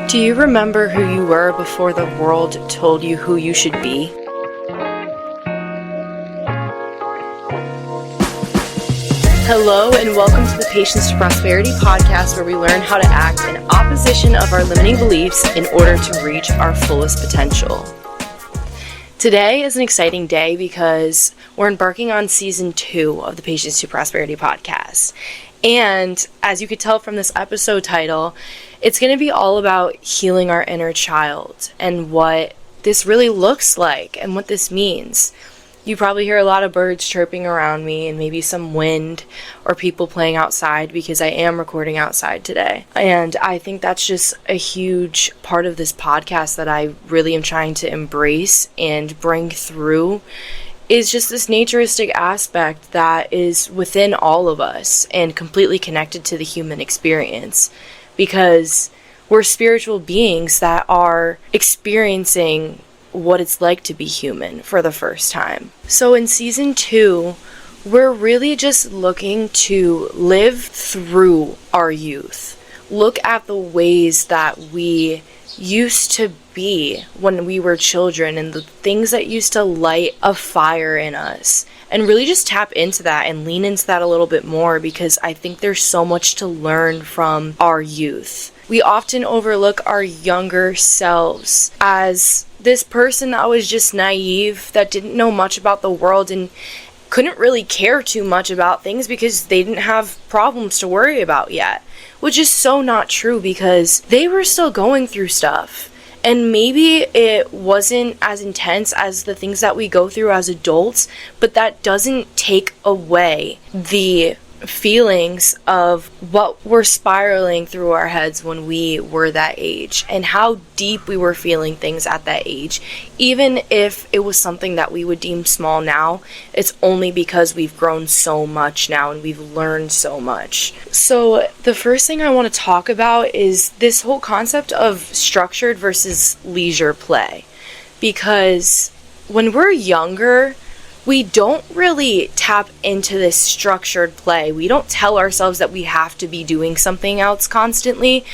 Do you remember who you were before the world told you who you should be? Hello and welcome to the Patience to Prosperity podcast, where we learn how to act in opposition of our limiting beliefs in order to reach our fullest potential. Today is an exciting day because we're embarking on season 2 of the Patience to Prosperity podcast. And as you could tell from this episode title, it's going to be all about healing our inner child and what this really looks like and what this means. You probably hear a lot of birds chirping around me and maybe some wind or people playing outside because I am recording outside today. And I think that's just a huge part of this podcast that I really am trying to embrace and bring through, is just this naturistic aspect that is within all of us and completely connected to the human experience, because we're spiritual beings that are experiencing what it's like to be human for the first time. So in season 2, we're really just looking to live through our youth. Look at the ways that we used to be when we were children and the things that used to light a fire in us, and really just tap into that and lean into that a little bit more, because I think there's so much to learn from our youth. We often overlook our younger selves as this person that was just naive, that didn't know much about the world and couldn't really care too much about things because they didn't have problems to worry about yet. Which is so not true, because they were still going through stuff. And maybe it wasn't as intense as the things that we go through as adults, but that doesn't take away the feelings of what were spiraling through our heads when we were that age, and how deep we were feeling things at that age. Even if it was something that we would deem small now, it's only because we've grown so much now and we've learned so much. So the first thing I want to talk about is this whole concept of structured versus leisure play, because when we're younger, we don't really tap into this structured play. We don't tell ourselves that we have to be doing something else constantly.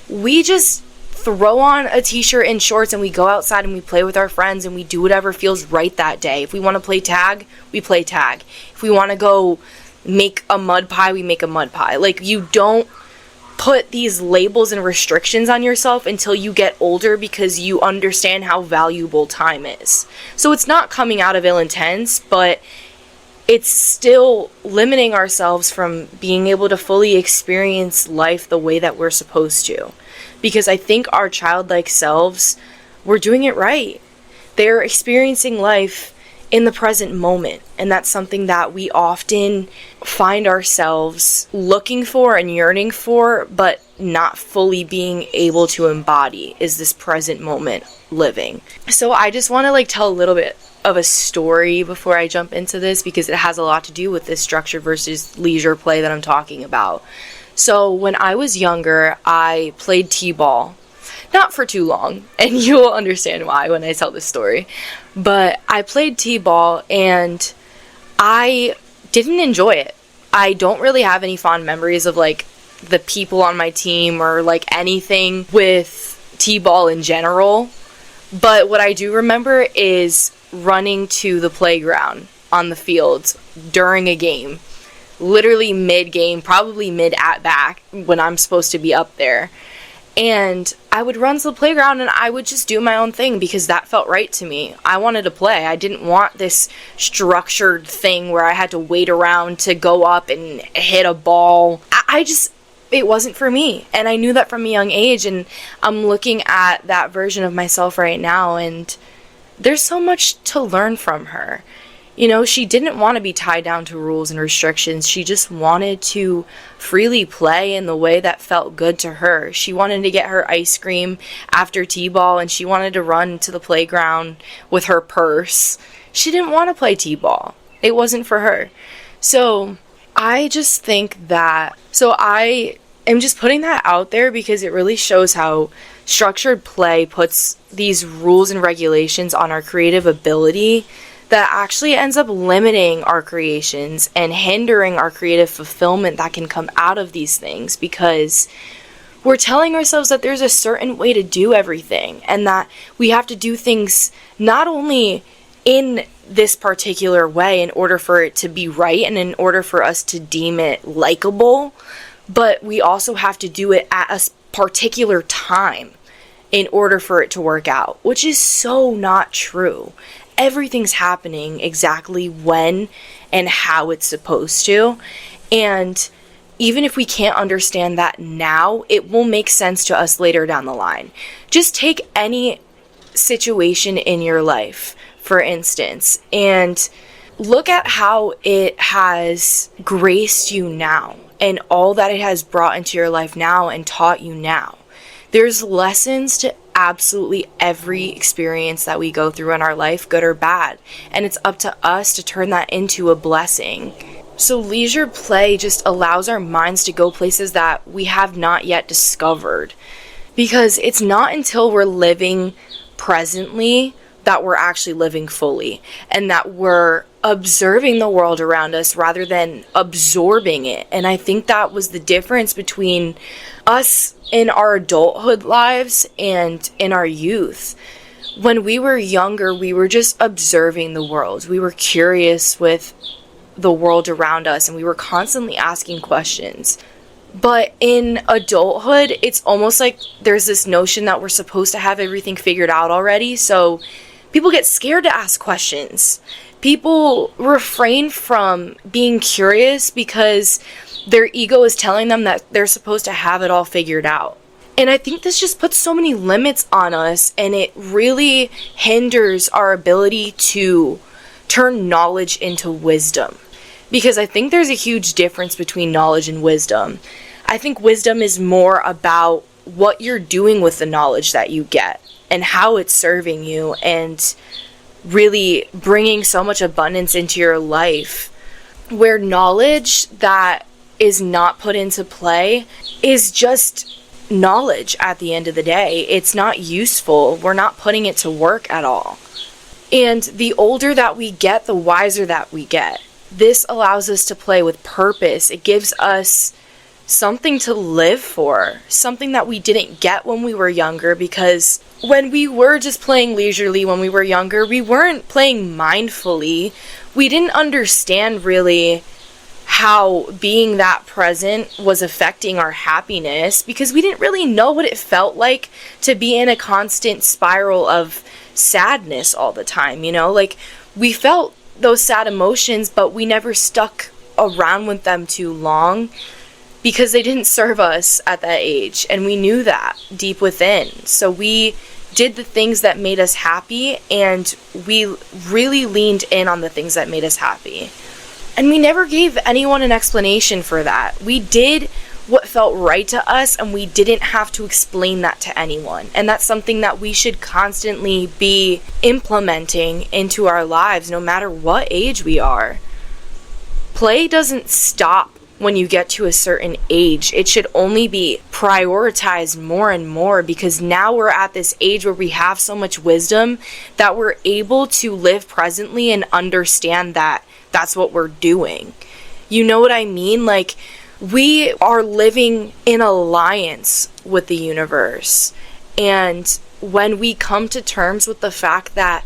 We just throw on a t-shirt and shorts and we go outside and we play with our friends and we do whatever feels right that day. If we want to play tag, we play tag. If we want to go make a mud pie, we make a mud pie. Like, you don't put these labels and restrictions on yourself until you get older, because you understand how valuable time is. So it's not coming out of ill intent, but it's still limiting ourselves from being able to fully experience life the way that we're supposed to. Because I think our childlike selves were doing it right. They're experiencing life in the present moment, and that's something that we often find ourselves looking for and yearning for, but not fully being able to embody, is this present moment living. So I just want to tell a little bit of a story before I jump into this, because it has a lot to do with this structure versus leisure play that I'm talking about. So when I was younger, I played t-ball. Not for too long, and you'll understand why when I tell this story. But I played t-ball and I didn't enjoy it. I don't really have any fond memories of the people on my team or anything with t-ball in general. But what I do remember is running to the playground on the field during a game. Literally mid-game, probably mid-at-bat when I'm supposed to be up there. And I would run to the playground and I would just do my own thing because that felt right to me. I wanted to play. I didn't want this structured thing where I had to wait around to go up and hit a ball. It wasn't for me. And I knew that from a young age, and I'm looking at that version of myself right now, and there's so much to learn from her. You know, she didn't want to be tied down to rules and restrictions. She just wanted to freely play in the way that felt good to her. She wanted to get her ice cream after t-ball, and she wanted to run to the playground with her purse. She didn't want to play t-ball. It wasn't for her. So I just think that... I am just putting that out there because it really shows how structured play puts these rules and regulations on our creative ability that actually ends up limiting our creations and hindering our creative fulfillment that can come out of these things, because we're telling ourselves that there's a certain way to do everything, and that we have to do things not only in this particular way in order for it to be right and in order for us to deem it likable, but we also have to do it at a particular time in order for it to work out, which is so not true. Everything's happening exactly when and how it's supposed to, and even if we can't understand that now, it will make sense to us later down the line. Just take any situation in your life, for instance, and look at how it has graced you now and all that it has brought into your life now and taught you now. There's lessons to absolutely every experience that we go through in our life, good or bad, and it's up to us to turn that into a blessing. So leisure play just allows our minds to go places that we have not yet discovered, because it's not until we're living presently that we're actually living fully, and that we're observing the world around us rather than absorbing it. And I think that was the difference between us in our adulthood lives and in our youth. When we were younger, we were just observing the world. We were curious with the world around us, and we were constantly asking questions. But in adulthood, it's almost like there's this notion that we're supposed to have everything figured out already, so people get scared to ask questions. People refrain from being curious because their ego is telling them that they're supposed to have it all figured out. And I think this just puts so many limits on us, and it really hinders our ability to turn knowledge into wisdom. Because I think there's a huge difference between knowledge and wisdom. I think wisdom is more about what you're doing with the knowledge that you get and how it's serving you and really bringing so much abundance into your life. Where knowledge that is not put into play is just knowledge at the end of the day. It's not useful. We're not putting it to work at all. And the older that we get, the wiser that we get. This allows us to play with purpose. It gives us something to live for, something that we didn't get when we were younger, because when we were just playing leisurely when we were younger, we weren't playing mindfully. We didn't understand really how being that present was affecting our happiness, because we didn't really know what it felt like to be in a constant spiral of sadness all the time, you know? Like, we felt those sad emotions, but we never stuck around with them too long because they didn't serve us at that age, and we knew that deep within. So we did the things that made us happy, and we really leaned in on the things that made us happy. And we never gave anyone an explanation for that. We did what felt right to us, and we didn't have to explain that to anyone. And that's something that we should constantly be implementing into our lives, no matter what age we are. Play doesn't stop when you get to a certain age. It should only be prioritized more and more, because now we're at this age where we have so much wisdom that we're able to live presently and understand that that's what we're doing. You know what I mean? Like, we are living in alliance with the universe. And when we come to terms with the fact that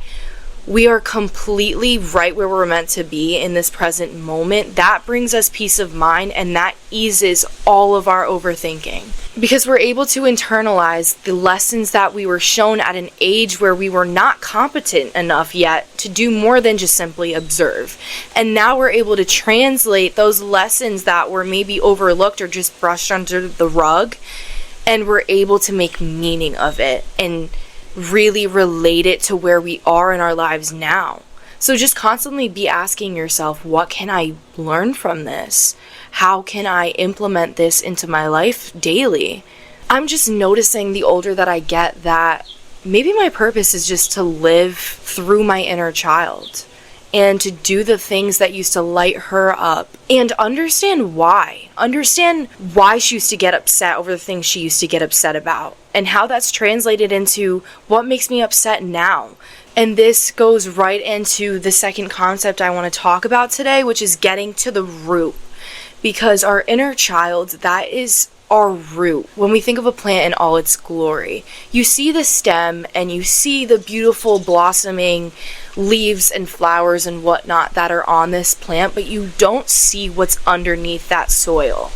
we are completely right where we're meant to be in this present moment, that brings us peace of mind, and that eases all of our overthinking. Because we're able to internalize the lessons that we were shown at an age where we were not competent enough yet to do more than just simply observe. And now we're able to translate those lessons that were maybe overlooked or just brushed under the rug, and we're able to make meaning of it and really relate it to where we are in our lives now. So just constantly be asking yourself, what can I learn from this? How can I implement this into my life daily? I'm just noticing the older that I get that maybe my purpose is just to live through my inner child and to do the things that used to light her up and understand why. Understand why she used to get upset over the things she used to get upset about and how that's translated into what makes me upset now. And this goes right into the second concept I want to talk about today, which is getting to the root. Because our inner child, that is our root, when we think of a plant in all its glory, you see the stem and you see the beautiful blossoming leaves and flowers and whatnot that are on this plant, but you don't see what's underneath that soil.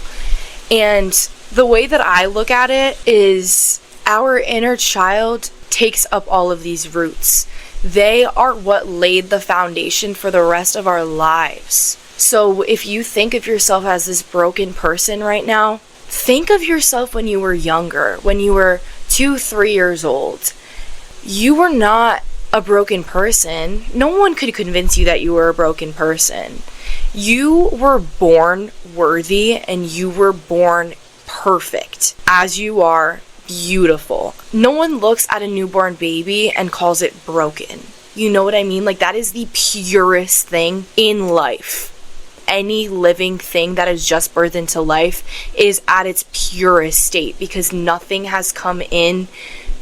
And the way that I look at it is our inner child takes up all of these roots. They are what laid the foundation for the rest of our lives. So if you think of yourself as this broken person right now, think of yourself when you were younger, when you were 2-3 years old. You were not a broken person. No one could convince you that you were a broken person. You were born worthy and you were born perfect as you are, beautiful. No one looks at a newborn baby and calls it broken. You know what I mean? Like, that is the purest thing in life. Any living thing that is just birthed into life is at its purest state, because nothing has come in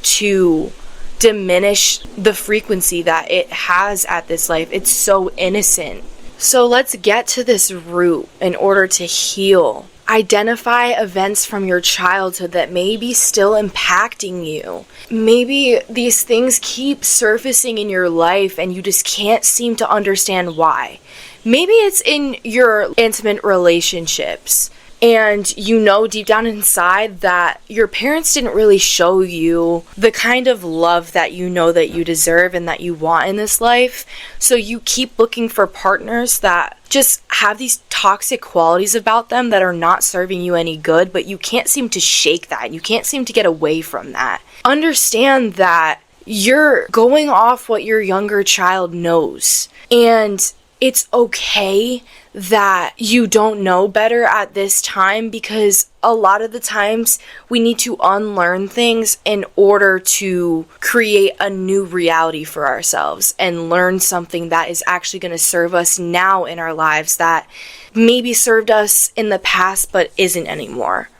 to diminish the frequency that it has at this life. It's so innocent. So let's get to this root in order to heal. Identify events from your childhood that may be still impacting you. Maybe these things keep surfacing in your life and you just can't seem to understand why. Maybe it's in your intimate relationships, and you know deep down inside that your parents didn't really show you the kind of love that you know that you deserve and that you want in this life. So you keep looking for partners that just have these toxic qualities about them that are not serving you any good, but you can't seem to shake that. You can't seem to get away from that. Understand that you're going off what your younger child knows, and it's okay that you don't know better at this time, because a lot of the times we need to unlearn things in order to create a new reality for ourselves and learn something that is actually going to serve us now in our lives that maybe served us in the past but isn't anymore.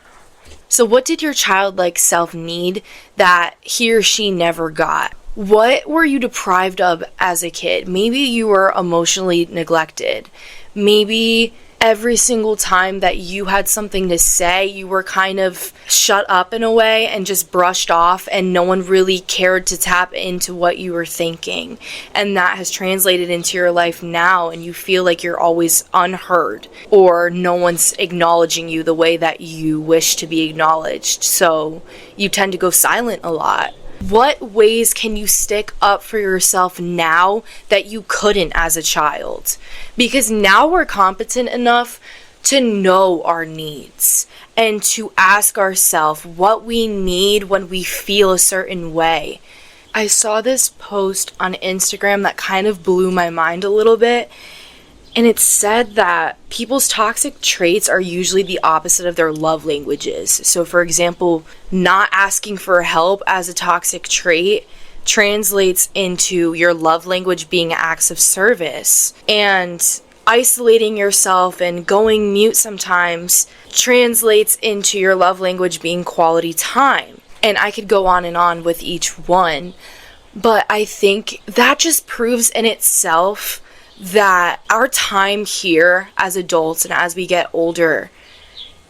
So what did your childlike self need that he or she never got? What were you deprived of as a kid? Maybe you were emotionally neglected. Maybe every single time that you had something to say, you were kind of shut up in a way and just brushed off, and no one really cared to tap into what you were thinking. And that has translated into your life now, and you feel like you're always unheard, or no one's acknowledging you the way that you wish to be acknowledged. So you tend to go silent a lot. What ways can you stick up for yourself now that you couldn't as a child? Because now we're competent enough to know our needs and to ask ourselves what we need when we feel a certain way. I saw this post on Instagram that kind of blew my mind a little bit. And it said that people's toxic traits are usually the opposite of their love languages. So, for example, not asking for help as a toxic trait translates into your love language being acts of service. And isolating yourself and going mute sometimes translates into your love language being quality time. And I could go on and on with each one. But I think that just proves in itself that our time here as adults and as we get older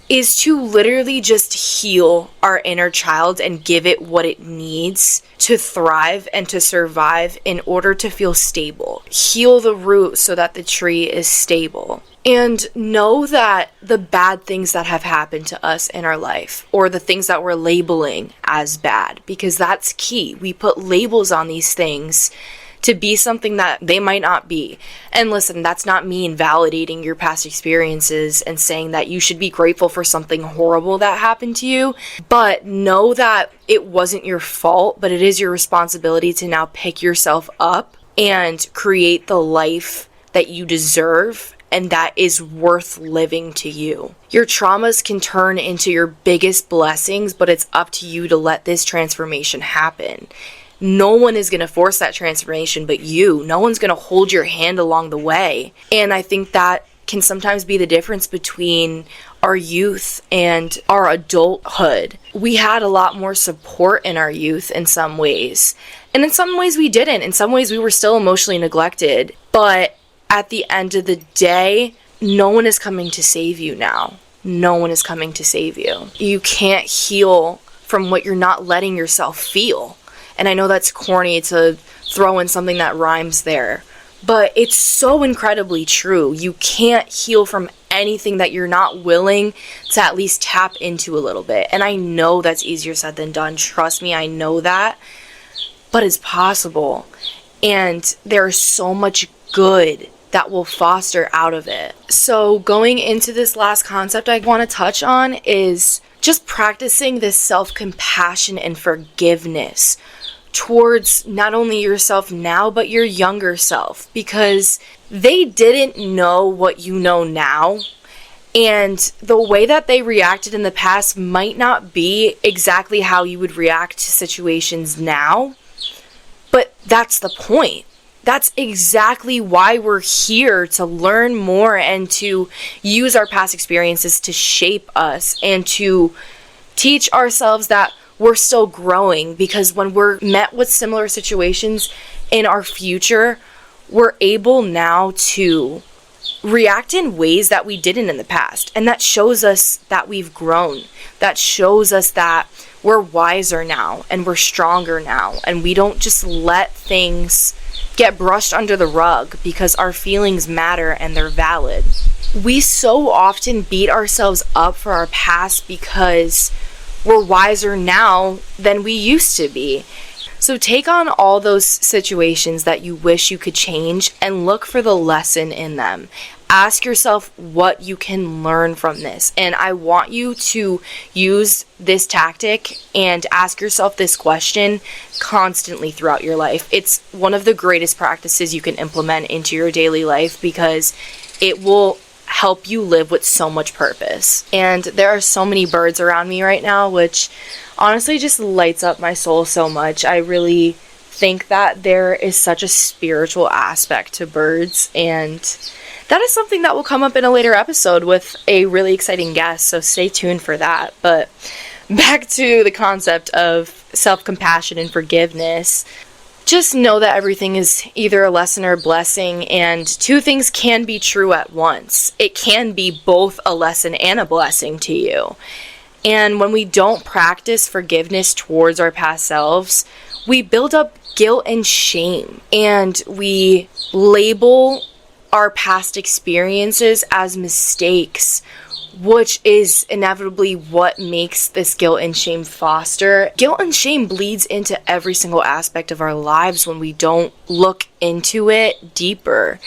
is to literally just heal our inner child and give it what it needs to thrive and to survive in order to feel stable. Heal the root so that the tree is stable. And know that the bad things that have happened to us in our life, or the things that we're labeling as bad, because that's key. We put labels on these things to be something that they might not be. And listen, that's not me invalidating your past experiences and saying that you should be grateful for something horrible that happened to you, but know that it wasn't your fault, but it is your responsibility to now pick yourself up and create the life that you deserve and that is worth living to you. Your traumas can turn into your biggest blessings, but it's up to you to let this transformation happen. No one is going to force that transformation but you. No one's going to hold your hand along the way. And I think that can sometimes be the difference between our youth and our adulthood. We had a lot more support in our youth in some ways. And in some ways we didn't. In some ways we were still emotionally neglected. But at the end of the day, no one is coming to save you now. no one is coming to save you. You can't heal from what you're not letting yourself feel. And I know that's corny to throw in something that rhymes there, but it's so incredibly true. You can't heal from anything that you're not willing to at least tap into a little bit. And I know that's easier said than done. Trust me, I know that. But it's possible. And there's so much good that will foster out of it. So going into this last concept I want to touch on is just practicing this self-compassion and forgiveness towards not only yourself now, but your younger self, because they didn't know what you know now. And the way that they reacted in the past might not be exactly how you would react to situations now, but that's the point. That's exactly why we're here, to learn more and to use our past experiences to shape us and to teach ourselves that we're still growing, because when we're met with similar situations in our future, we're able now to react in ways that we didn't in the past. And that shows us that we've grown. That shows us that we're wiser now and we're stronger now. And we don't just let things get brushed under the rug, because our feelings matter and they're valid. We so often beat ourselves up for our past because we're wiser now than we used to be. So take on all those situations that you wish you could change and look for the lesson in them. Ask yourself what you can learn from this. And I want you to use this tactic and ask yourself this question constantly throughout your life. It's one of the greatest practices you can implement into your daily life, because it will help you live with so much purpose. And there are so many birds around me right now, which honestly just lights up my soul so much. I really think that there is such a spiritual aspect to birds, and that is something that will come up in a later episode with a really exciting guest, so stay tuned for that. But back to the concept of self-compassion and forgiveness. Just know that everything is either a lesson or a blessing, and two things can be true at once. It can be both a lesson and a blessing to you. And when we don't practice forgiveness towards our past selves, we build up guilt and shame, and we label our past experiences as mistakes, which is inevitably what makes this guilt and shame foster. Guilt and shame bleeds into every single aspect of our lives when we don't look into it deeper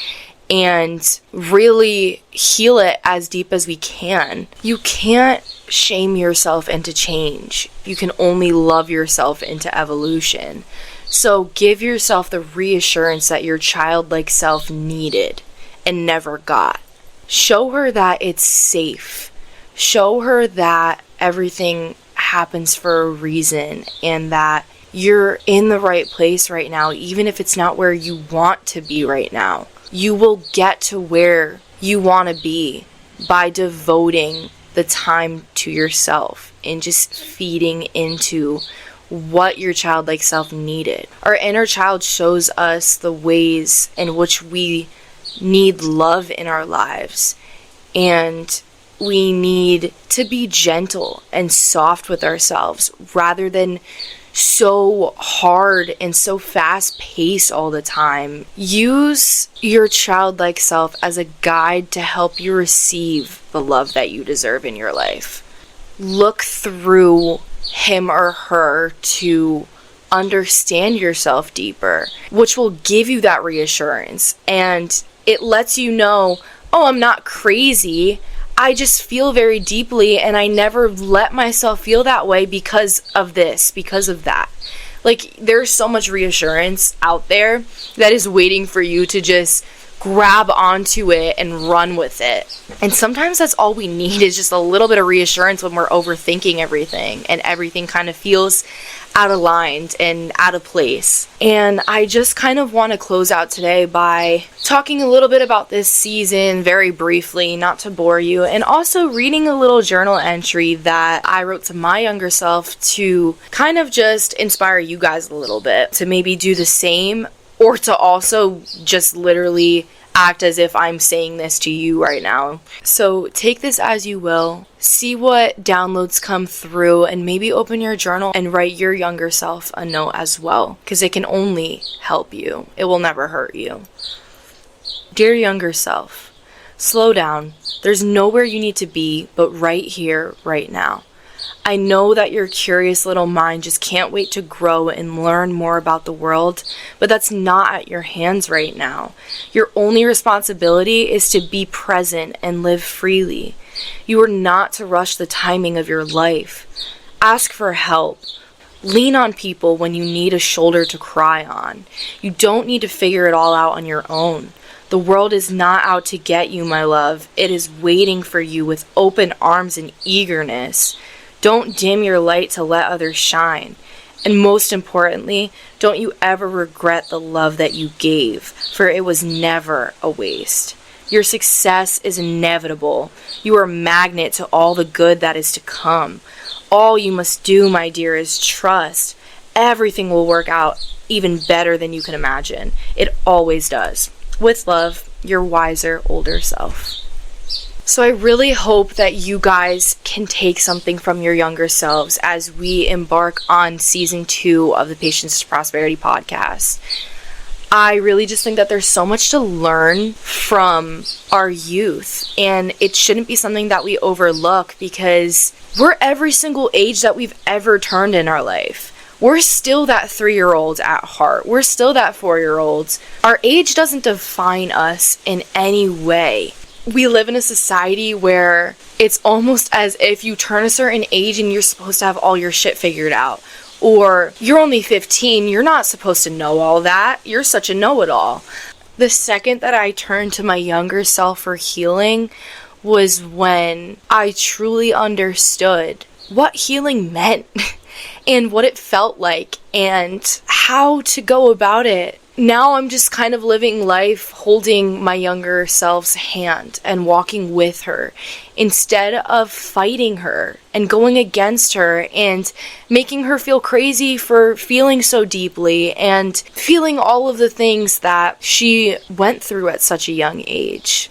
and really heal it as deep as we can. You can't shame yourself into change. You can only love yourself into evolution. So give yourself the reassurance that your childlike self needed and never got. Show her that it's safe. Show her that everything happens for a reason and that you're in the right place right now, even if it's not where you want to be right now. You will get to where you want to be by devoting the time to yourself and just feeding into what your childlike self needed. Our inner child shows us the ways in which we need love in our lives, and we need to be gentle and soft with ourselves rather than so hard and so fast paced all the time. Use your childlike self as a guide to help you receive the love that you deserve in your life. Look through him or her to understand yourself deeper, which will give you that reassurance. And it lets you know, oh, I'm not crazy. I just feel very deeply, and I never let myself feel that way because of this, because of that. Like, there's so much reassurance out there that is waiting for you to just grab onto it and run with it. And sometimes that's all we need, is just a little bit of reassurance when we're overthinking everything and everything kind of feels out of line and out of place. And I just kind of want to close out today by talking a little bit about this season very briefly, not to bore you, and also reading a little journal entry that I wrote to my younger self to kind of just inspire you guys a little bit to maybe do the same, or to also just literally act as if I'm saying this to you right now. So take this as you will. See what downloads come through, and maybe open your journal and write your younger self a note as well, because it can only help you. It will never hurt you. Dear younger self, slow down. There's nowhere you need to be but right here, right now. I know that your curious little mind just can't wait to grow and learn more about the world, but that's not at your hands right now. Your only responsibility is to be present and live freely. You are not to rush the timing of your life. Ask for help. Lean on people when you need a shoulder to cry on. You don't need to figure it all out on your own. The world is not out to get you, my love. It is waiting for you with open arms and eagerness. Don't dim your light to let others shine. And most importantly, don't you ever regret the love that you gave, for it was never a waste. Your success is inevitable. You are a magnet to all the good that is to come. All you must do, my dear, is trust. Everything will work out even better than you can imagine. It always does. With love, your wiser, older self. So I really hope that you guys can take something from your younger selves as we embark on season 2 of the Patience to Prosperity podcast. I really just think that there's so much to learn from our youth, and it shouldn't be something that we overlook, because we're every single age that we've ever turned in our life. We're still that 3-year-old at heart. We're still that 4-year-olds. Our age doesn't define us in any way. We live in a society where it's almost as if you turn a certain age and you're supposed to have all your shit figured out. Or you're only 15, you're not supposed to know all that. You're such a know-it-all. The second that I turned to my younger self for healing was when I truly understood what healing meant and what it felt like and how to go about it. Now I'm just kind of living life holding my younger self's hand and walking with her instead of fighting her and going against her and making her feel crazy for feeling so deeply and feeling all of the things that she went through at such a young age.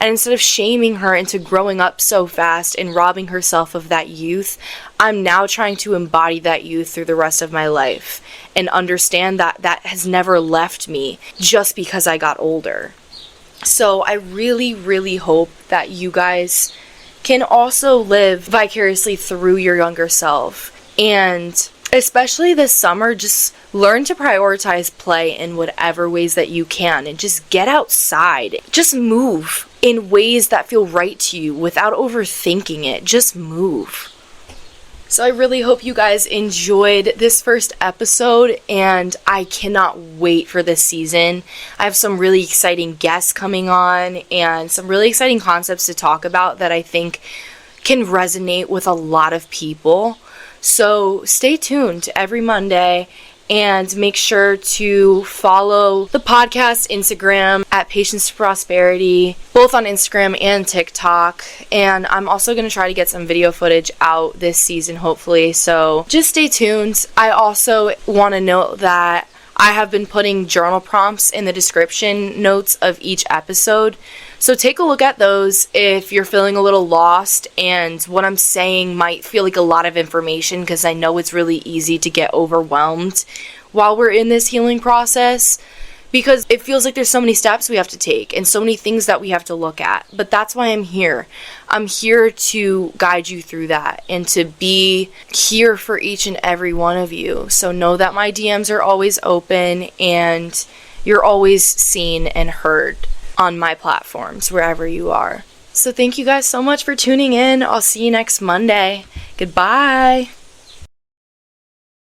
And instead of shaming her into growing up so fast and robbing herself of that youth, I'm now trying to embody that youth through the rest of my life and understand that that has never left me just because I got older. So I really, really hope that you guys can also live vicariously through your younger self. And especially this summer, just learn to prioritize play in whatever ways that you can and just get outside. Just move in ways that feel right to you without overthinking it. Just move. So I really hope you guys enjoyed this first episode, and I cannot wait for this season. I have some really exciting guests coming on and some really exciting concepts to talk about that I think can resonate with a lot of people. So stay tuned every Monday and make sure to follow the podcast Instagram at Patience to Prosperity, both on Instagram and TikTok. And I'm also going to try to get some video footage out this season, hopefully. So just stay tuned. I also want to note that I have been putting journal prompts in the description notes of each episode. So take a look at those if you're feeling a little lost and what I'm saying might feel like a lot of information, because I know it's really easy to get overwhelmed while we're in this healing process, because it feels like there's so many steps we have to take and so many things that we have to look at. But that's why I'm here. I'm here to guide you through that and to be here for each and every one of you. So know that my DMs are always open and you're always seen and heard on my platforms, wherever you are. So thank you guys so much for tuning in. I'll see you next Monday. Goodbye.